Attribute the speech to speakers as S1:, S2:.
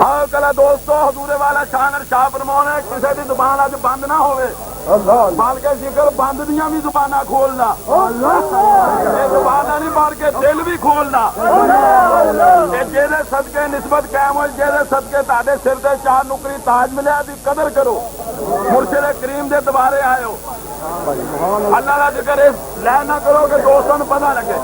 S1: हाँ कला दोस्तों हजूरे वाला शानर शाह फरमान है किसी की जुबान अज बंद ना होवे बल्कि जिक्र बंद दियां भी जुबाना खोलना जुबाना नहीं मार के दिल भी खोलना जेदे सदके निस्बत कायम हो जेदे सदके ताडे सिर ते चार नुकरी ताज मिले दी कदर करो मुर्शिद करीम दे दबारे आयो अल्लाह का जिक्र लै ना करो कि दोस्तों पता लगे।